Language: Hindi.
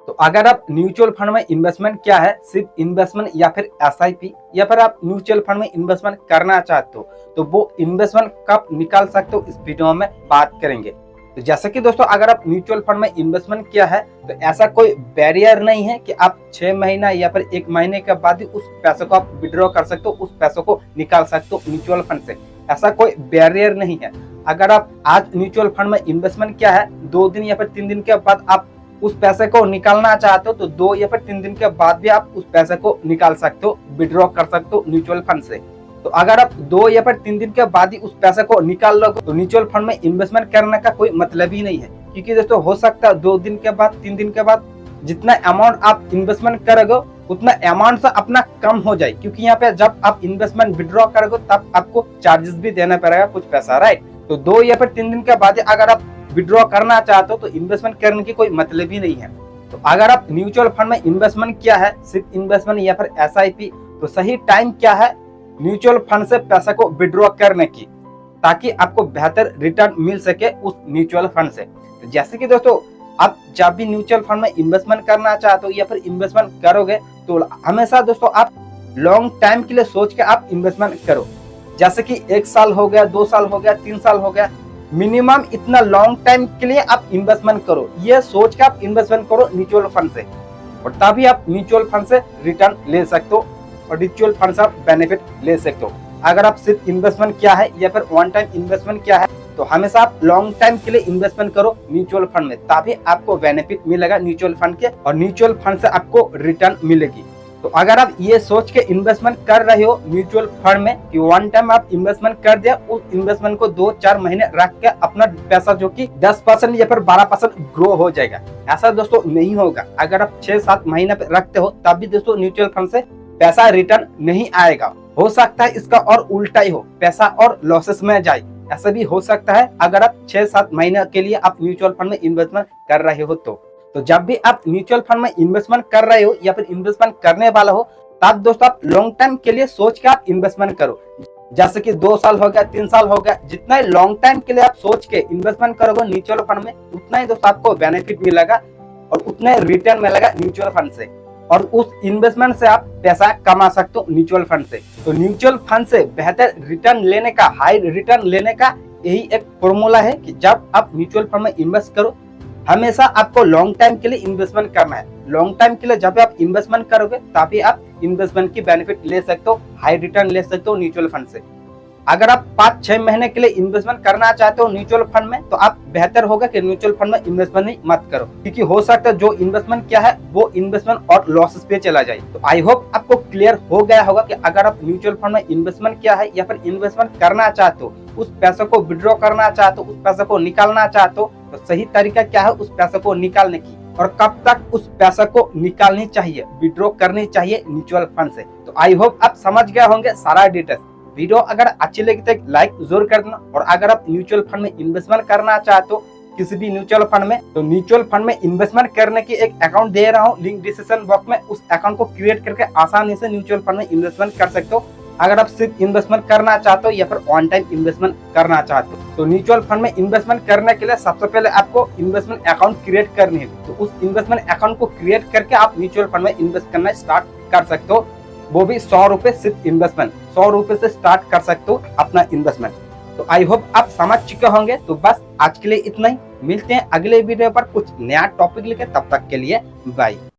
तो अगर आप म्यूचुअल फंड में इन्वेस्टमेंट क्या है, सिर्फ इन्वेस्टमेंट या फिर एसआईपी, या फिर आप म्यूचुअल फंड में इन्वेस्टमेंट करना चाहते हो तो वो इन्वेस्टमेंट कब निकाल सकते हो इस वीडियो में बात करेंगे। तो जैसे कि दोस्तों अगर आप म्यूचुअल फंड में इन्वेस्टमेंट किया है तो ऐसा कोई बैरियर नहीं है कि आप 6 महीना या फिर 1 महीने के बाद ही उस पैसे को आप विड्रॉ कर सकते हो, उस पैसों को निकाल सकते हो म्यूचुअल फंड से। ऐसा कोई बैरियर नहीं है। अगर आप आज म्यूचुअल फंड में इन्वेस्टमेंट किया है 2 दिन या फिर 3 दिन के बाद आप उस पैसे को निकालना चाहते हो तो 2 या फिर 3 दिन के बाद भी आप उस पैसे को निकाल सकते हो, विड्रॉ कर सकते हो म्यूचुअल फंड से। तो अगर आप 2 या फिर 3 दिन के बाद ही उस पैसे को निकाल लोगे तो म्यूचुअल फंड में इन्वेस्टमेंट करने का कोई मतलब ही नहीं है। क्योंकि दोस्तों हो सकता है 2 दिन के बाद 3 दिन के बाद जितना अमाउंट आप इन्वेस्टमेंट करोगे उतना अमाउंट से अपना कम हो जाए, क्योंकि यहाँ पे जब आप इन्वेस्टमेंट विड्रॉ करोगे तब आपको चार्जेस भी देना पड़ेगा कुछ पैसा, राइट। तो 2 या फिर 3 दिन के बाद अगर आप विड्रॉ करना चाहते हो तो इन्वेस्टमेंट करने की कोई मतलब ही नहीं है। तो अगर आप म्यूचुअल फंड में इन्वेस्टमेंट किया है, सिर्फ इन्वेस्टमेंट या फिर एसआईपी, तो सही टाइम क्या है म्यूचुअल फंड से पैसा को विड्रॉ करने की, ताकि आपको बेहतर रिटर्न मिल सके उस म्यूचुअल फंड से। तो जैसे कि दोस्तों आप जब भी म्यूचुअल फंड में इन्वेस्टमेंट करना चाहते हो या फिर इन्वेस्टमेंट करोगे तो हमेशा दोस्तों आप लॉन्ग टाइम के लिए सोच के आप इन्वेस्टमेंट करो। जैसे कि 1 साल हो गया, 2 साल हो गया, 3 साल हो गया, मिनिमम इतना लॉन्ग टाइम के लिए आप इन्वेस्टमेंट करो, ये सोच के आप इन्वेस्टमेंट करो म्यूचुअल फंड से, और तभी आप म्यूचुअल फंड से रिटर्न ले सकते हो और म्यूचुअल फंड से बेनिफिट ले सकते हो। अगर आप सिर्फ इन्वेस्टमेंट किया है या फिर वन टाइम इन्वेस्टमेंट किया है तो हमेशा आप लॉन्ग टाइम के लिए इन्वेस्टमेंट करो म्यूचुअल फंड में, तभी आपको बेनिफिट मिलेगा म्यूचुअल फंड के और म्यूचुअल फंड से आपको रिटर्न मिलेगी। तो अगर आप ये सोच के इन्वेस्टमेंट कर रहे हो म्यूचुअल फंड में कि वन टाइम आप इन्वेस्टमेंट कर दिया, उस इन्वेस्टमेंट को 2-4 महीने रख के अपना पैसा जो कि 10% या फिर 12% ग्रो हो जाएगा, ऐसा दोस्तों नहीं होगा। अगर आप 6-7 महीने पे रखते हो तब भी दोस्तों म्यूचुअल फंड से पैसा रिटर्न नहीं आएगा। हो सकता है इसका और उल्टा ही हो, पैसा और लॉसेस में जाए, ऐसा भी हो सकता है अगर आप 6-7 महीने के लिए आप म्यूचुअल फंड में इन्वेस्टमेंट कर रहे हो तो जब भी आप म्यूचुअल फंड में इन्वेस्टमेंट कर रहे हो या फिर इन्वेस्टमेंट करने वाला हो तब दोस्तों आप लॉन्ग टाइम के लिए सोच के आप इन्वेस्टमेंट करो। जैसे कि 2 साल हो गया, 3 साल हो गया, जितना ही लॉन्ग टाइम के लिए आप सोच के इन्वेस्टमेंट करोगे म्यूचुअल फंड में उतना ही दोस्तों आपको बेनिफिट मिलेगा और उतना ही रिटर्न मिलेगा म्यूचुअल फंड से, और उस इन्वेस्टमेंट से आप पैसा कमा सकते हो म्यूचुअल फंड से। तो म्यूचुअल फंड से बेहतर रिटर्न लेने का, हाई रिटर्न लेने का यही एक फॉर्मूला है कि जब आप म्यूचुअल फंड में इन्वेस्ट करो हमेशा आपको लॉन्ग टाइम के लिए इन्वेस्टमेंट करना है। लॉन्ग टाइम के लिए जब आप इन्वेस्टमेंट करोगे तभी आप इन्वेस्टमेंट की बेनिफिट ले सकते हो, हाई रिटर्न ले सकते हो म्यूचुअल फंड से। अगर आप 5-6 महीने के लिए इन्वेस्टमेंट करना चाहते हो म्यूचुअल फंड में तो आप बेहतर होगा कि म्यूचुअल फंड में इन्वेस्टमेंट ही मत करो, क्योंकि हो सकता है जो इन्वेस्टमेंट किया है वो इन्वेस्टमेंट और लॉसेस पे चला जाए। तो आई होप आपको क्लियर हो गया होगा कि अगर आप म्यूचुअल फंड में इन्वेस्टमेंट किया है या फिर इन्वेस्टमेंट करना चाहते हो, उस पैसे को विड्रॉ करना चाहते हो, उस पैसे को निकालना चाहते हो तो सही तरीका क्या है उस पैसे को निकालने की, और कब तक उस पैसे को निकालनी चाहिए, विड्रॉ करनी चाहिए म्यूचुअल फंड से। तो आई होप आप समझ गए होंगे सारा डिटेल्स। वीडियो अगर अच्छी लगी तो एक लाइक जरूर कर देना, और अगर आप म्यूचुअल फंड में इन्वेस्टमेंट करना चाहते हो किसी भी म्यूचुअल फंड में तो म्यूचुअल फंड में इन्वेस्टमेंट करने की एक अकाउंट दे रहा हूँ, लिंक डिस्क्रिप्शन बॉक्स में, उस अकाउंट को क्रिएट करके आसानी से म्यूचुअल फंड में इन्वेस्टमेंट कर सकते हो। अगर आप सिर्फ इन्वेस्टमेंट करना चाहते हो या फिर वन टाइम इन्वेस्टमेंट करना चाहते हो तो म्यूचुअल फंड में इन्वेस्टमेंट करने के लिए सबसे पहले आपको इन्वेस्टमेंट अकाउंट क्रिएट करनी है। तो उस इन्वेस्टमेंट अकाउंट को क्रिएट करके आप म्यूचुअल फंड में इन्वेस्ट करना स्टार्ट कर सकते हो, वो भी 100 रुपए सिर्फ इन्वेस्टमेंट, 100 रुपए से स्टार्ट कर सकते हो अपना इन्वेस्टमेंट। तो आई होप आप समझ चुके होंगे। तो बस आज के लिए इतना ही, मिलते हैं अगले वीडियो पर कुछ नया टॉपिक लेकर, तब तक के लिए बाय।